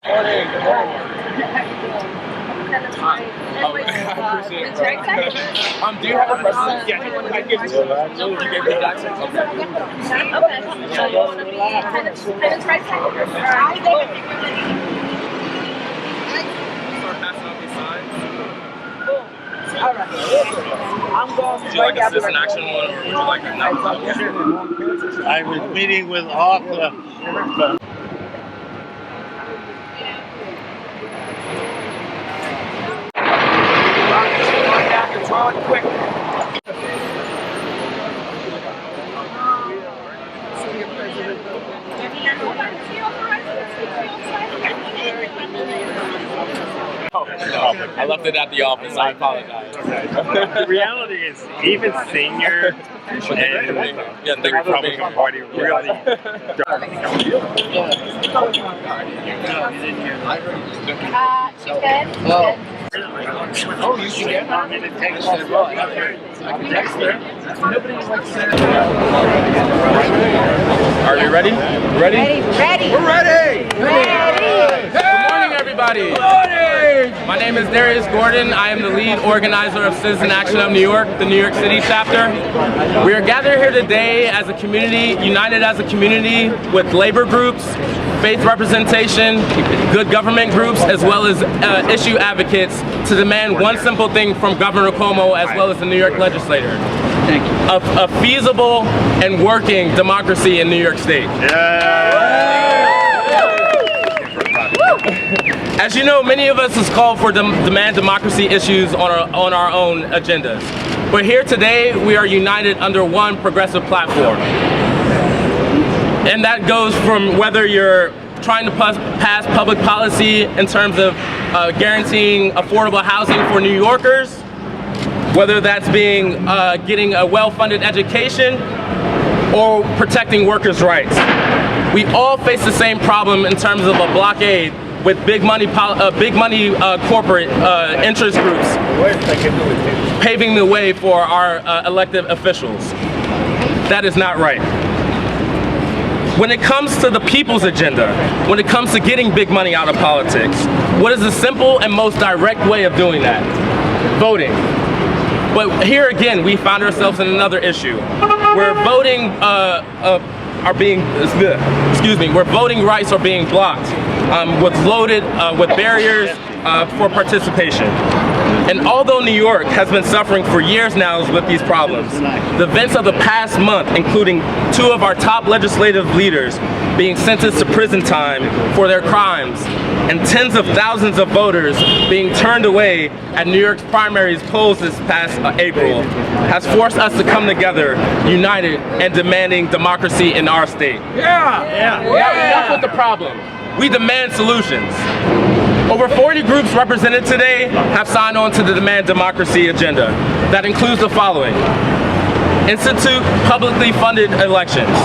Do you have a preference? Yeah, I give it to you. You gave me that. Okay. So you want to be tennis right side? Start passing out these signs. All right. I'm going. Would you like a citizen action one, or would you like a night? I was meeting with Arthur. Quick. I left it at the office. I apologize. The reality is, even senior and the Republican Party really Oh, you should get them in a text as well. Are you ready? Ready? Ready. We're ready. Ready. Good morning, everybody. Good morning. My name is Darius Gordon. I am the lead organizer of Citizen Action of New York, the New York City chapter. We are gathered here today as a community, united as a community with labor groups, faith representation, good government groups, as well as issue advocates to demand one simple thing from Governor Cuomo as well as the New York legislator. Thank you. A feasible and working democracy in New York State. As you know, many of us has called for demand democracy issues on our own agendas. But here today, we are united under one progressive platform. And that goes from whether you're trying to pass public policy in terms of guaranteeing affordable housing for New Yorkers, whether that's getting a well-funded education or protecting workers' rights. We all face the same problem in terms of a blockade with big money corporate interest groups paving the way for our elected officials. That is not right. When it comes to the people's agenda, when it comes to getting big money out of politics, what is the simple and most direct way of doing that? Voting. But here again, we found ourselves in another issue where voting where voting rights are being blocked, with barriers for participation. And although New York has been suffering for years now with these problems, the events of the past month, including 2 of our top legislative leaders being sentenced to prison time for their crimes, and tens of thousands of voters being turned away at New York's primaries polls this past April, has forced us to come together, united and demanding democracy in our state. Now, enough with the problem. We demand solutions. Over 40 groups represented today have signed on to the Demand Democracy agenda. That includes the following: institute publicly funded elections,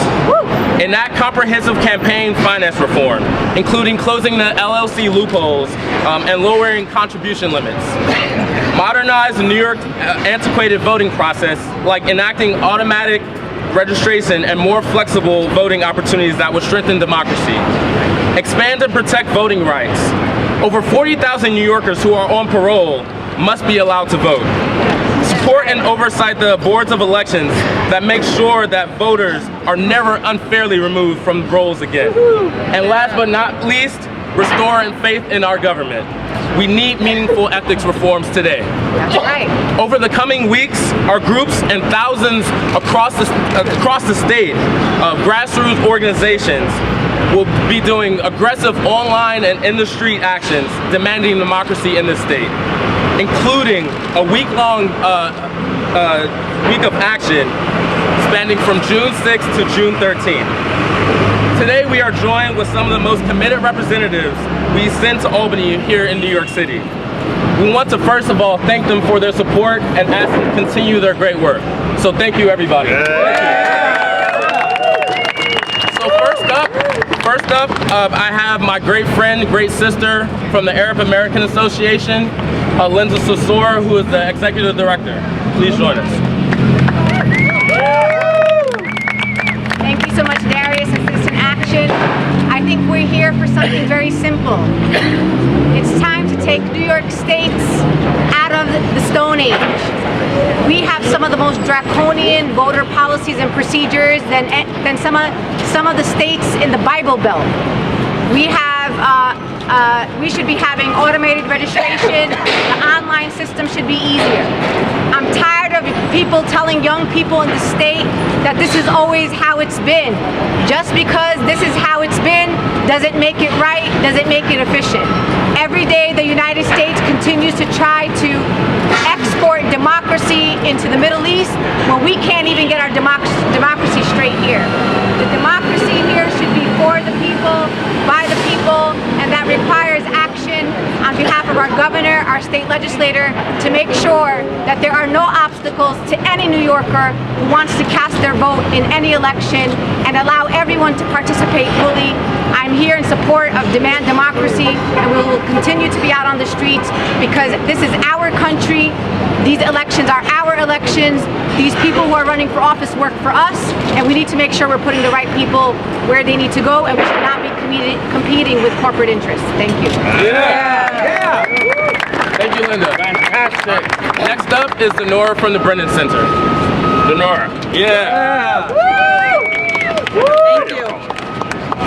enact comprehensive campaign finance reform, including closing the LLC loopholes and lowering contribution limits, modernize the New York antiquated voting process, like enacting automatic registration and more flexible voting opportunities that would strengthen democracy, expand and protect voting rights. Over 40,000 New Yorkers who are on parole must be allowed to vote. Support and oversight the boards of elections that make sure that voters are never unfairly removed from rolls again. And last but not least, restore faith in our government. We need meaningful ethics reforms today. That's right. Over the coming weeks, our groups and thousands across the state of grassroots organizations will be doing aggressive online and in-the-street actions demanding democracy in this state, including a week-long week of action spanning from June 6th to June 13th. Today we are joined with some of the most committed representatives we send to Albany here in New York City. We want to first of all thank them for their support and ask them to continue their great work. So thank you, everybody. So first up, I have my great friend, great sister from the Arab American Association, Linda Sosor, who is the executive director. Please join us. Thank you so much, Darius and Citizen Action. I think we're here here for something very simple. It's time to take New York State out of the Stone Age. We have some of the most draconian voter policies and procedures than some of the states in the Bible Belt. We should be having automated registration. The online system should be easier. I'm tired of people telling young people in the state that this is always how it's been. Just because this is how it's been doesn't make it right, doesn't make it efficient. Every day the United States continues to try to export democracy into the Middle East when we can't even get our democracy straight here. The democracy here should be for the people, by the people, and that requires action on behalf of our governor, our state legislator, to make sure that there are no obstacles to any New Yorker who wants to cast their vote in any election and allow everyone to participate fully. I'm here in support of Demand Democracy, and we will continue to be out on the streets because this is our country. These elections are our elections. These people who are running for office work for us, and we need to make sure we're putting the right people where they need to go, and we should not be competing with corporate interests. Thank you. Yeah. Thank you, Linda. Fantastic. Next up is Denora from the Brennan Center. Denora. Yeah. Thank you.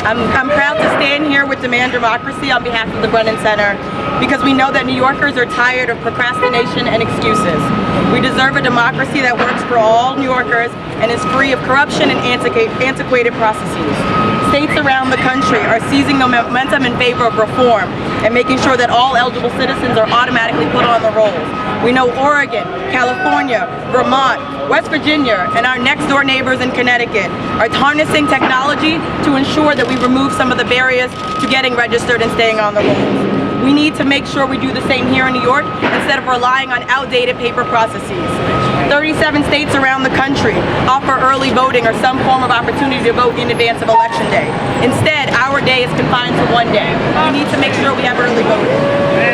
I'm proud to stand here with Demand Democracy on behalf of the Brennan Center because we know that New Yorkers are tired of procrastination and excuses. We deserve a democracy that works for all New Yorkers and is free of corruption and antiquated processes. States around the country are seizing the momentum in favor of reform and making sure that all eligible citizens are automatically put on the rolls. We know Oregon, California, Vermont, West Virginia, and our next door neighbors in Connecticut are harnessing technology to ensure that we remove some of the barriers to getting registered and staying on the rolls. We need to make sure we do the same here in New York instead of relying on outdated paper processes. 37 states around the country offer early voting or some form of opportunity to vote in advance of Election Day. Instead, our day is confined to one day. We need to make sure we have early voting.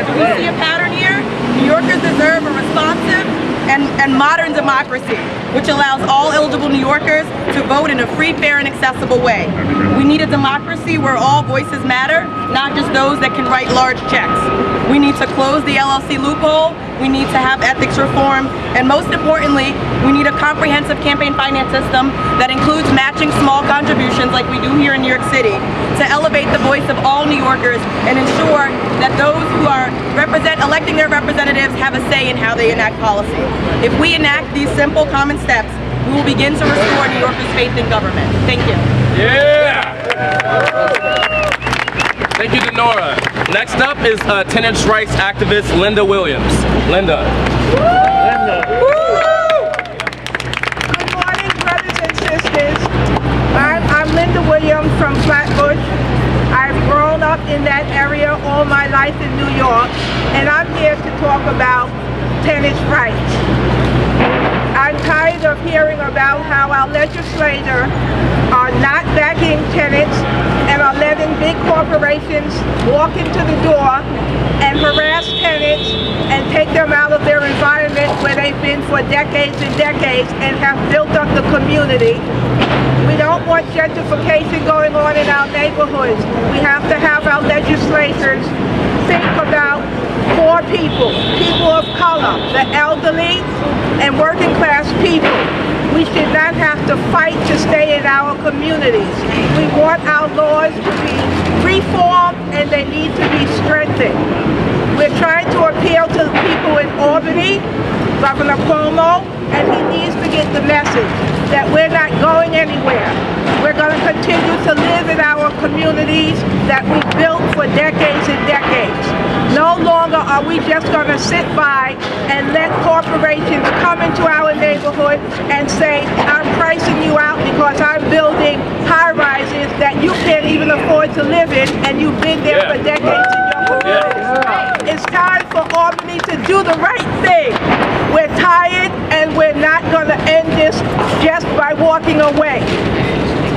Do we see a pattern here? New Yorkers deserve a responsive and modern democracy, which allows all eligible New Yorkers to vote in a free, fair, and accessible way. We need a democracy where all voices matter, not just those that can write large checks. We need to close the LLC loophole, we need to have ethics reform, and most importantly, we need a comprehensive campaign finance system that includes matching small contributions like we do here in New York City to elevate the voice of all New Yorkers and ensure that those who are electing their representatives have a say in how they enact policy. If we enact these simple common steps, we will begin to restore New Yorkers' faith in government. Thank you. Yeah! Thank you, Denora. Next up is tenants' rights activist Linda Williams. Linda. Good morning, brothers and sisters. I'm Linda Williams from Flatbush. I've grown up in that area all my life in New York, and I'm here to talk about tenants' rights. I'm tired of hearing about how our legislators are not backing tenants and are letting big corporations walk into the door and harass tenants and take them out of their environment where they've been for decades and decades and have built up the community. We don't want gentrification going on in our neighborhoods. We have to have our legislators think about poor people, people of color, the elderly, and working class people. We should not have to fight to stay in our communities. We want our laws to be reformed and they need to be strengthened. We're trying to appeal to the people in Albany, Governor Cuomo, and he needs to get the message that we're not going anywhere. We're going to continue to live in our communities that we built for decades and decades. No longer are we just going to sit by and let corporations come into our neighborhood and say, I'm pricing you out because I'm building high-rises that you can't even afford to live in and you've been there for decades in your community. It's time for Albany to do the right thing. We're tired and we're not going to end this just by walking away.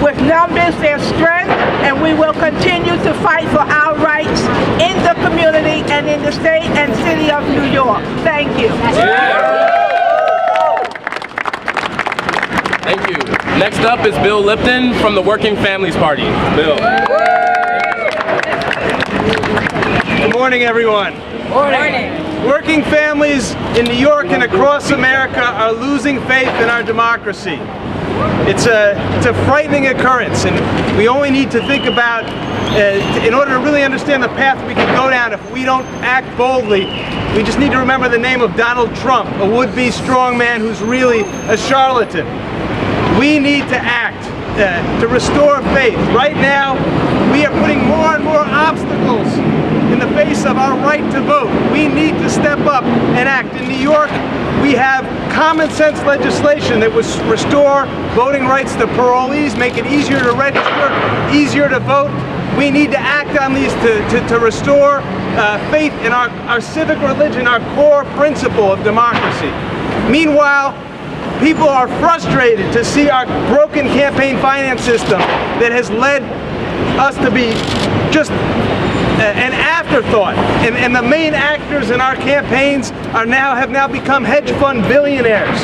With numbers, there's strength, and we will continue to fight for our rights in the community and in the state and city of New York. Thank you. Thank you. Next up is Bill Lipton from the Working Families Party. Bill. Good morning, everyone. Morning. Working families in New York and across America are losing faith in our democracy. It's a frightening occurrence, and we only need to think about, in order to really understand the path we can go down if we don't act boldly, we just need to remember the name of Donald Trump, a would-be strongman who's really a charlatan. We need to act to restore faith. Right now, we are putting more and more obstacles in the face of our right to vote. We need to step up and act. In New York, we have common sense legislation that would restore voting rights to parolees, make it easier to register, easier to vote. We need to act on these to restore faith in our civic religion, our core principle of democracy. Meanwhile, people are frustrated to see our broken campaign finance system that has led us to be just an afterthought, and the main actors in our campaigns have now become hedge fund billionaires.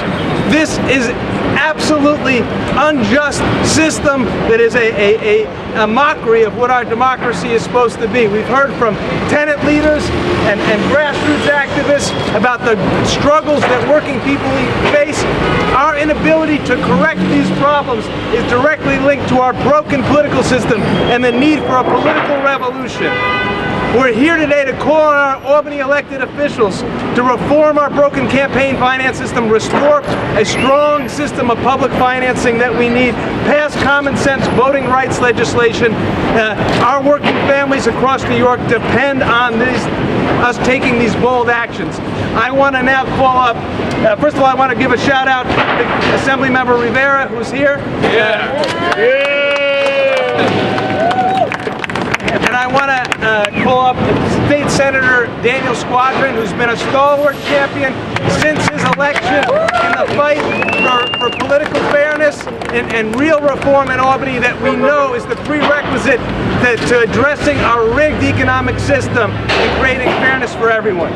This is absolutely unjust system that is a mockery of what our democracy is supposed to be. We've heard from tenant leaders and grassroots activists about the struggles that working people face. Our inability to correct these problems is directly linked to our broken political system and the need for a political revolution. We're here today to call on our Albany elected officials to reform our broken campaign finance system, restore a strong system of public financing that we need, pass common sense voting rights legislation. Our working families across New York depend on us taking these bold actions. I want to now call up, first of all, I want to give a shout out to Assemblymember Rivera, who's here. And I want to call up State Senator Daniel Squadron, who's been a stalwart champion since his election in the fight for political fairness and real reform in Albany that we know is the prerequisite to addressing our rigged economic system and creating fairness for everyone.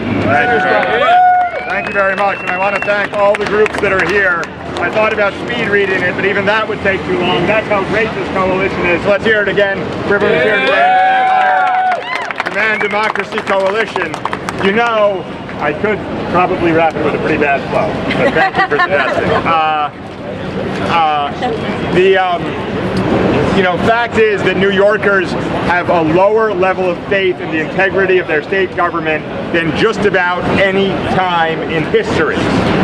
Thank you very much, and I want to thank all the groups that are here. I thought about speed reading it, but even that would take too long. That's how great this coalition is. Let's hear it again. Everyone's here today. Demand Democracy Coalition. You know, I could probably wrap it with a pretty bad flow, but thank you for suggesting. Fact is that New Yorkers have a lower level of faith in the integrity of their state government than just about any time in history.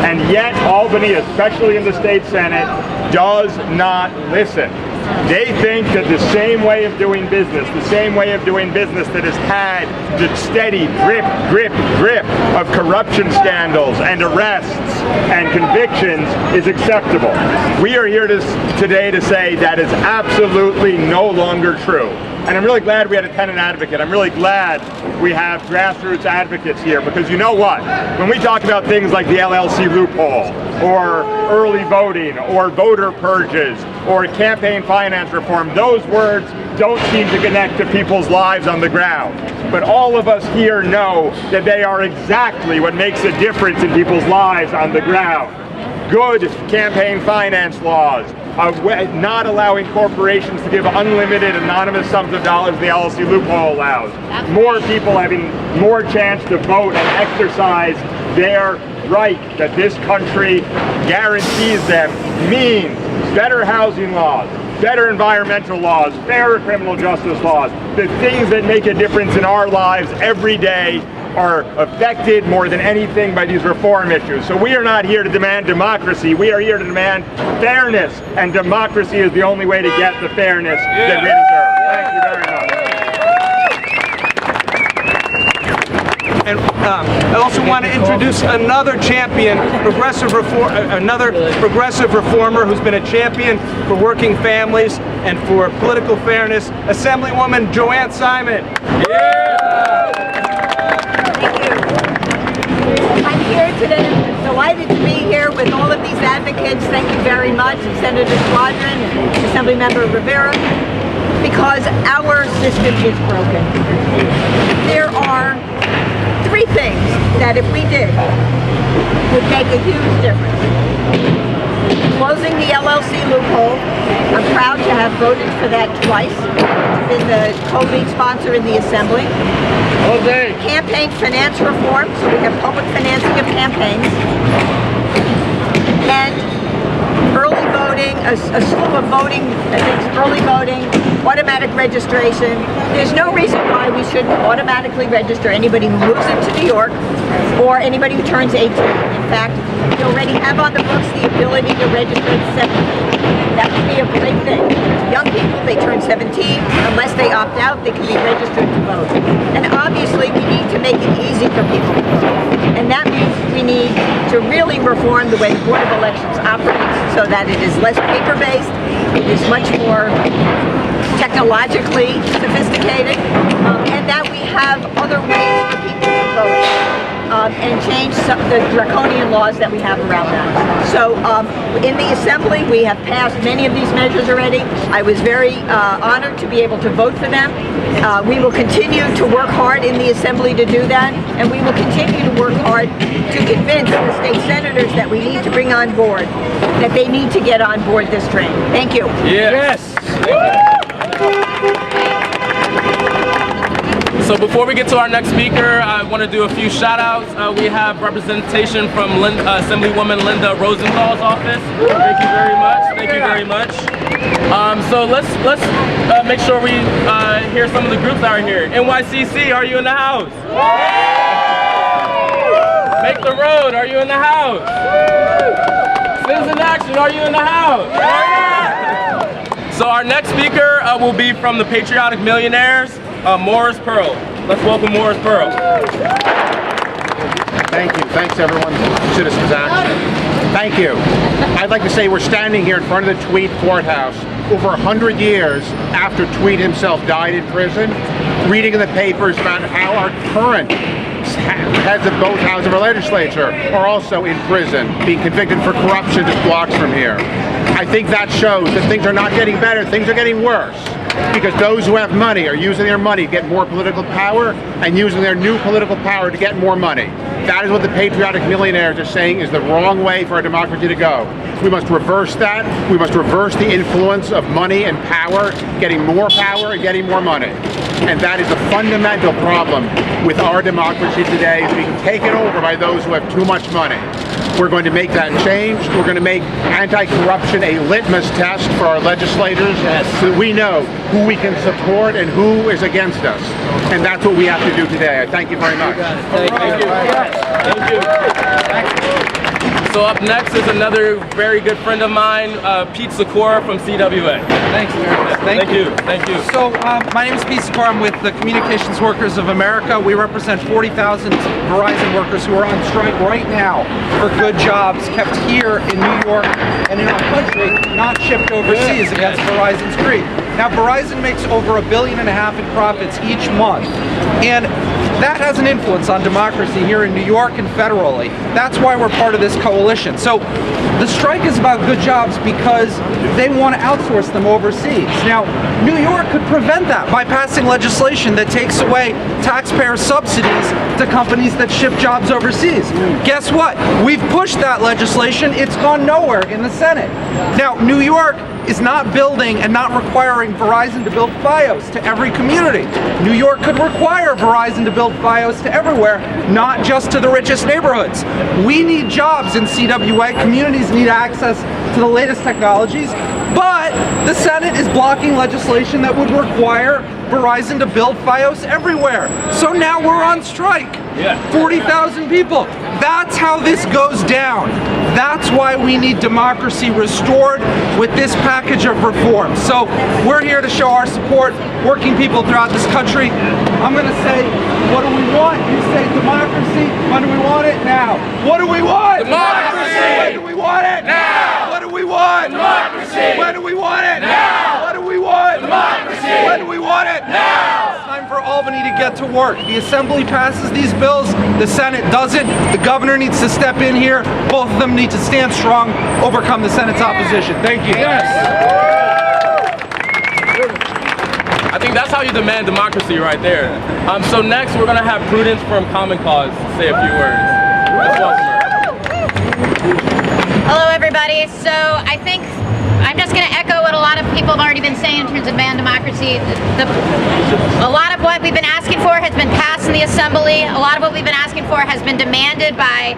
And yet Albany, especially in the state Senate, does not listen. They think that the same way of doing business that has had the steady grip of corruption scandals and arrests and convictions is acceptable. We are here today to say that is absolutely no longer true. And I'm really glad we had a tenant advocate. I'm really glad we have grassroots advocates here, because you know what? When we talk about things like the LLC loophole, or early voting, or voter purges, or campaign finance reform, those words don't seem to connect to people's lives on the ground. But all of us here know that they are exactly what makes a difference in people's lives on the ground. Good campaign finance laws, not allowing corporations to give unlimited anonymous sums of dollars the LLC loophole allows. More people having more chance to vote and exercise their right that this country guarantees them means better housing laws, better environmental laws, fairer criminal justice laws. The things that make a difference in our lives every day are affected more than anything by these reform issues. So we are not here to demand democracy, we are here to demand fairness, and democracy is the only way to get the fairness that we deserve. Thank you very much. And I also want to introduce another champion, another progressive reformer who's been a champion for working families and for political fairness, Assemblywoman Joanne Simon. I'm here today, delighted to be here with all of these advocates. Thank you very much, Senator Squadron and Assemblymember Rivera, because our system is broken. There are three things that if we did would make a huge difference. Closing the LLC loophole. I'm proud to have voted for that twice. Been the co-lead sponsor in the Assembly. Campaign finance reform, so we have public financing of campaigns. And early voting, a slew of voting, I think early voting, automatic registration. There's no reason why we shouldn't automatically register anybody who moves into New York or anybody who turns 18. In fact, we already have on the books the ability to register at 17. That would be a great thing. Young people, they turn 17. Unless they opt out, they can be registered to vote. And obviously, we need to make it easy for people to vote. And that means we need to really reform the way the Board of Elections operates so that it is less paper-based, it is much more technologically sophisticated, and that we have other ways for people to vote. And change the draconian laws that we have around that. So in the Assembly, we have passed many of these measures already. I was very honored to be able to vote for them. We will continue to work hard in the Assembly to do that, and we will continue to work hard to convince the state senators that we need to bring on board, that they need to get on board this train. Thank you. Yes. So before we get to our next speaker, I want to do a few shout outs. We have representation from Assemblywoman Linda Rosenthal's office. Thank you very much. Thank you very much. So let's make sure we hear some of the groups that are here. NYCC, are you in the house? Make the Road, are you in the house? Citizen Action, are you in the house? So our next speaker will be from the Patriotic Millionaires. Morris Pearl. Let's welcome Morris Pearl. Thank you. Thanks everyone. Citizens Action. Thank you. I'd like to say we're standing here in front of the Tweed Courthouse over 100 years after Tweed himself died in prison, reading in the papers about how our current heads of both houses of our legislature are also in prison, being convicted for corruption just blocks from here. I think that shows that things are not getting better, things are getting worse. Because those who have money are using their money to get more political power and using their new political power to get more money. That is what the Patriotic Millionaires are saying is the wrong way for our democracy to go. We must reverse that. We must reverse the influence of money and power, getting more power and getting more money. And that is the fundamental problem with our democracy today, is being taken over by those who have too much money. We're going to make that change. We're going to make anti-corruption a litmus test for our legislators so that we know who we can support and who is against us. And that's what we have to do today. I thank you very much. Thank you. Thank you. So up next is another very good friend of mine, Pete Sikora from CWA. Thanks, Meredith. Thank you. Thank you. So my name is Pete Sikora. I'm with the Communications Workers of America. We represent 40,000 Verizon workers who are on strike right now for good jobs kept here in New York and in our country, not shipped overseas against Verizon's greed. Now, Verizon makes over $1.5 billion in profits each month, and that has an influence on democracy here in New York and federally. That's why we're part of this coalition. So the strike is about good jobs because they want to outsource them overseas. Now, New York could prevent that by passing legislation that takes away taxpayer subsidies to companies that ship jobs overseas. Guess what? We've pushed that legislation. It's gone nowhere in the Senate. Now, New York is not building and not requiring Verizon to build FiOS to every community. New York could require Verizon to build FiOS to everywhere, not just to the richest neighborhoods. We need jobs in CWA. Communities need access to the latest technologies, but the Senate is blocking legislation that would require Verizon to build FiOS everywhere. So now we're on strike. 40,000 people. That's how this goes down. That's why we need democracy restored with this package of reforms. So we're here to show our support, working people throughout this country. I'm going to say, what do we want? You say democracy. When do we want it? Now. What do we want? Democracy. When do we want it? Now. What do we want? Democracy. When do we want it? Now. What do we want? Democracy. When do we want it? Now. It's time for Albany to get to work. The Assembly passes these bills, the Senate doesn't. The governor needs to step in here. Both of them need to stand strong, overcome the Senate's opposition. Thank you. I think that's how you demand democracy right there. So next we're going to have Prudence from Common Cause say a few words. Let's welcome her. Hello, everybody. So I think I'm just going to echo what a lot of people have already been saying in terms of man democracy. A lot of what we've been asking for has been passed in the Assembly. A lot of what we've been asking for has been demanded by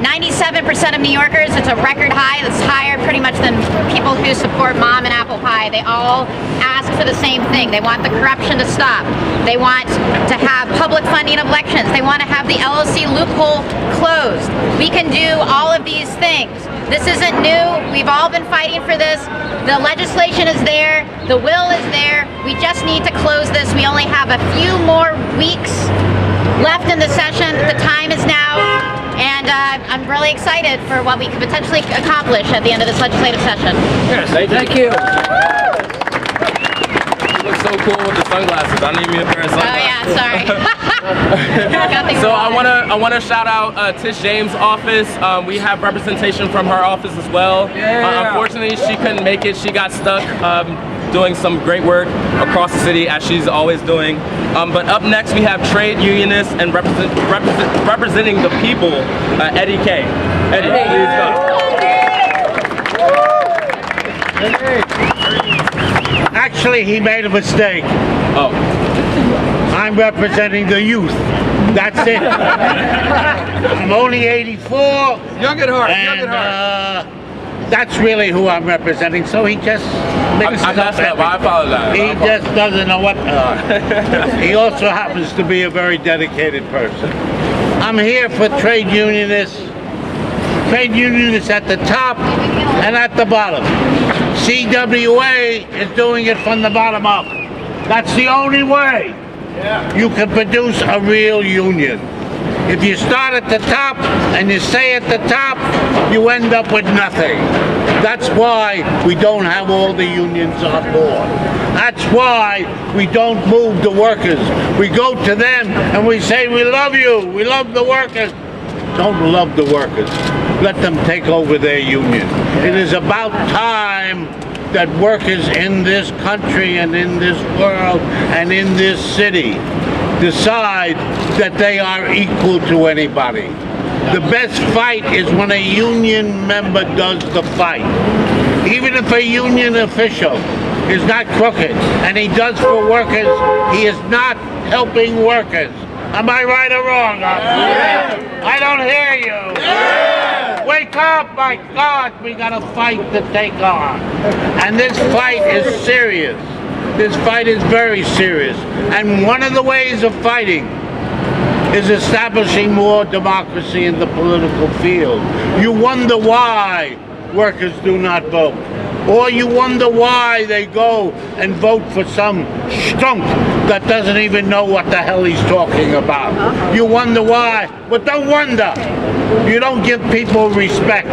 97% of New Yorkers. It's a record high. It's higher pretty much than people who support mom and apple pie. They all ask for the same thing. They want the corruption to stop. They want to have public funding of elections. They want to have the LLC loophole closed. We can do all of these things. This isn't new. We've all been fighting for this. The legislation is there. The will is there. We just need to close this. We only have a few more weeks left in the session. The time is now. And I'm really excited for what we could potentially accomplish at the end of this legislative session. Yes, thank you. You look so cool with the sunglasses. I need me a pair of sunglasses. Oh yeah, sorry. So I wanna shout out Tish James' office. We have representation from her office as well. Unfortunately, she couldn't make it. She got stuck doing some great work across the city, as she's always doing. But up next we have trade unionists and representing the people, Eddie K. Eddie, please go. Actually, he made a mistake. Oh. I'm representing the youth. That's it. I'm only 84. Young at heart, and, young at heart. That's really who I'm representing, so he just mixes I messed up. I apologize. He just doesn't know what. He also happens to be a very dedicated person. I'm here for trade unionists at the top and at the bottom. CWA is doing it from the bottom up. That's the only way you can produce a real union. If you start at the top and you stay at the top, you end up with nothing. That's why we don't have all the unions on board. That's why we don't move the workers. We go to them and we say, we love you, we love the workers. Don't love the workers. Let them take over their union. It is about time that workers in this country and in this world and in this city decide that they are equal to anybody. The best fight is when a union member does the fight. Even if a union official is not crooked and he does for workers, he is not helping workers. Am I right or wrong? Yeah. I don't hear you. Yeah. Wake up, my God, we got a fight to take on. And this fight is serious. This fight is very serious. And one of the ways of fighting is establishing more democracy in the political field. You wonder why workers do not vote. Or you wonder why they go and vote for some stunk that doesn't even know what the hell he's talking about. You wonder why, but don't wonder. You don't give people respect.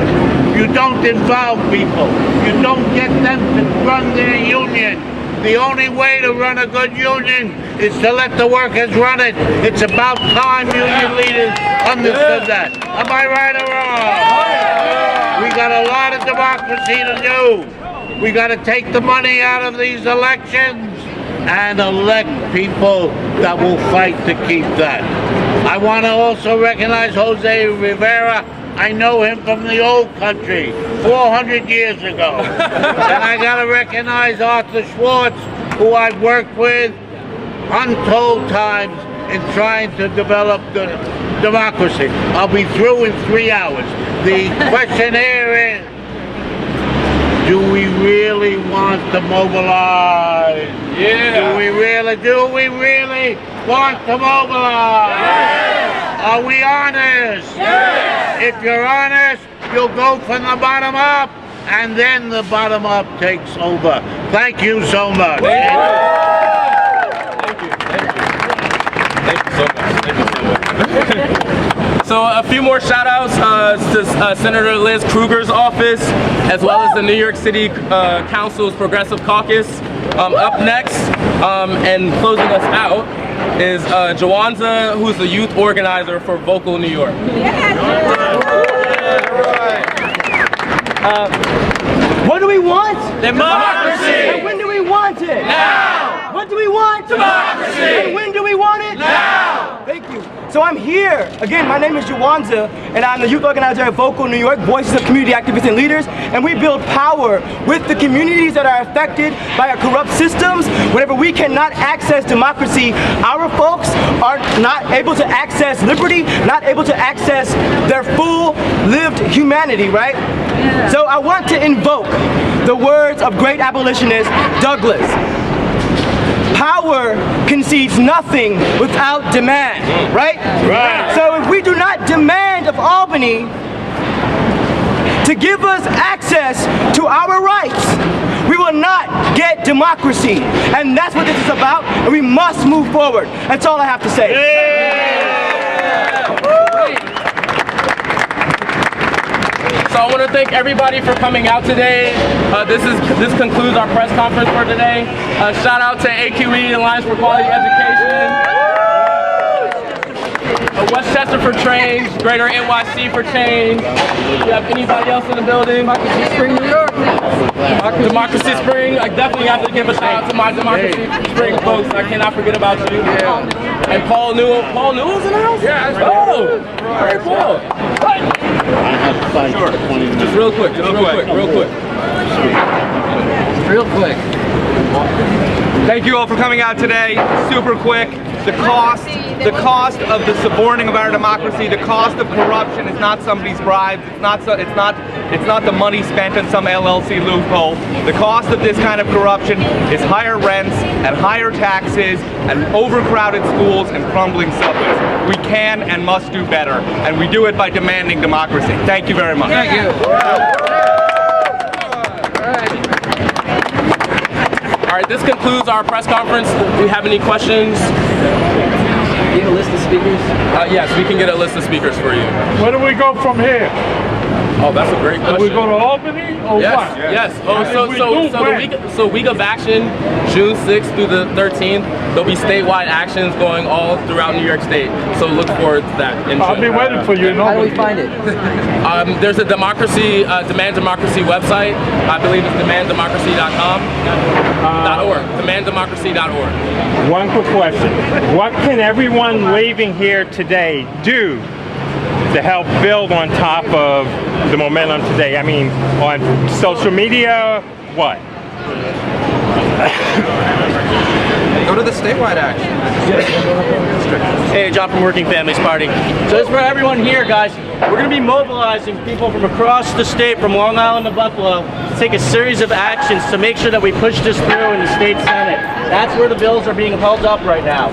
You don't involve people. You don't get them to run their union. The only way to run a good union is to let the workers run it. It's about time union leaders understood that. Am I right or wrong? We got a lot of democracy to do. We got to take the money out of these elections and elect people that will fight to keep that. I want to also recognize Jose Rivera. I know him from the old country, 400 years ago. And I got to recognize Arthur Schwartz, who I've worked with untold times in trying to develop the democracy. I'll be through in 3 hours. The question here is, do we really want to mobilize? Yeah. Do we really want to mobilize? Yes. Are we honest? Yes. If you're honest, you'll go from the bottom up, and then the bottom up takes over. Thank you so much. Thank you. Thank you so much. Thank you so much. So a few more shout outs to Senator Liz Kruger's office, as well as the New York City Council's Progressive Caucus. Up next, and closing us out, is Jawanza, who's the youth organizer for Vocal New York. What do we want? Democracy! And when do we want it? Now! What do we want? Democracy! And when do we want it? Now! Thank you. So I'm here. Again, my name is Jawanza, and I'm the youth organizer at Vocal New York, Voices of Community Activists and Leaders, and we build power with the communities that are affected by our corrupt systems. Whenever we cannot access democracy, our folks are not able to access liberty, not able to access their full lived humanity, right? Yeah. So I want to invoke the words of great abolitionist Douglas. Power concedes nothing without demand, right? Right. So if we do not demand of Albany to give us access to our rights, we will not get democracy. And that's what this is about, and we must move forward. That's all I have to say. So I want to thank everybody for coming out today. This concludes our press conference for today. Shout out to AQE, Alliance for Quality Education. Westchester for Change, Greater NYC for Change. Do you have anybody else in the building? Democracy Spring, New York. Democracy Spring. I definitely have to give a shout out to my Democracy Spring folks. I cannot forget about you. Yeah. And Paul Newell. Paul Newell's in the house? Yeah. Oh, very cool. Sure. Just real quick. Real quick. Thank you all for coming out today. Super quick. The cost of the suborning of our democracy, the cost of corruption is not somebody's bribes. It's not the money spent on some LLC loophole. The cost of this kind of corruption is higher rents and higher taxes and overcrowded schools and crumbling subways. We can and must do better, and we do it by demanding democracy. Thank you very much. Thank you. All right, this concludes our press conference. Do you have any questions? Do you have a list of speakers? Yes, we can get a list of speakers for you. Where do we go from here? Oh, that's a great question. Do we go to Albany or yes, what? Yes. So the week of action, June 6th through the 13th, there'll be statewide actions going all throughout New York State. So look forward to that. I'll be waiting for you. How do we find it? There's a Demand Democracy website. I believe it's demanddemocracy.com. .org. Demanddemocracy.org. One quick question. What can everyone leaving here today do to help build on top of the momentum today? I mean, on social media, what? Go to the statewide action. Hey, John from Working Families Party. So this is for everyone here, guys. We're going to be mobilizing people from across the state, from Long Island to Buffalo, to take a series of actions to make sure that we push this through in the state Senate. That's where the bills are being held up right now.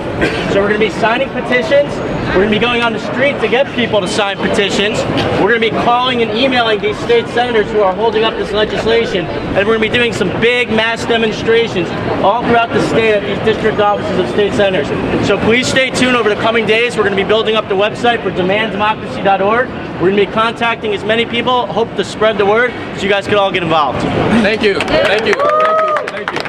So we're going to be signing petitions. We're going to be going on the street to get people to sign petitions. We're going to be calling and emailing these state senators who are holding up this legislation. And we're going to be doing some big mass demonstrations all throughout the state at these district offices of state senators. So please stay tuned over the coming days. We're going to be building up the website for demanddemocracy.org. We're going to be contacting as many people, hope to spread the word so you guys can all get involved. Thank you. Thank you. Thank you.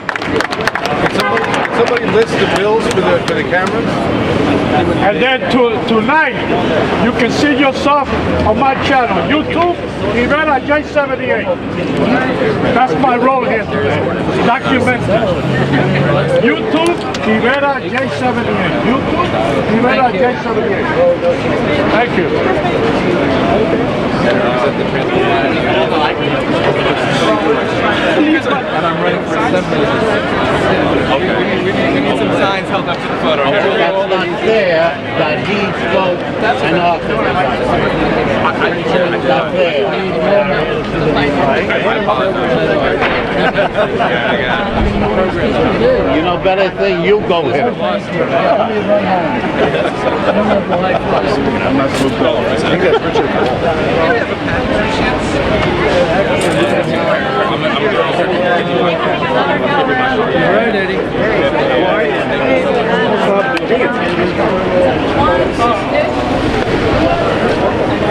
Somebody list the bills for the cameras? And then tonight, you can see yourself on my channel, YouTube, Rivera J78. That's my role here today. Document YouTube, Rivera J78. YouTube, Rivera J78. Thank you. And I'm running for assembly. Okay. We need some signs held up to the photo. That's not fair that he spoke and authorized. It's not fair. You know better thing, you go here. I think that's Richard.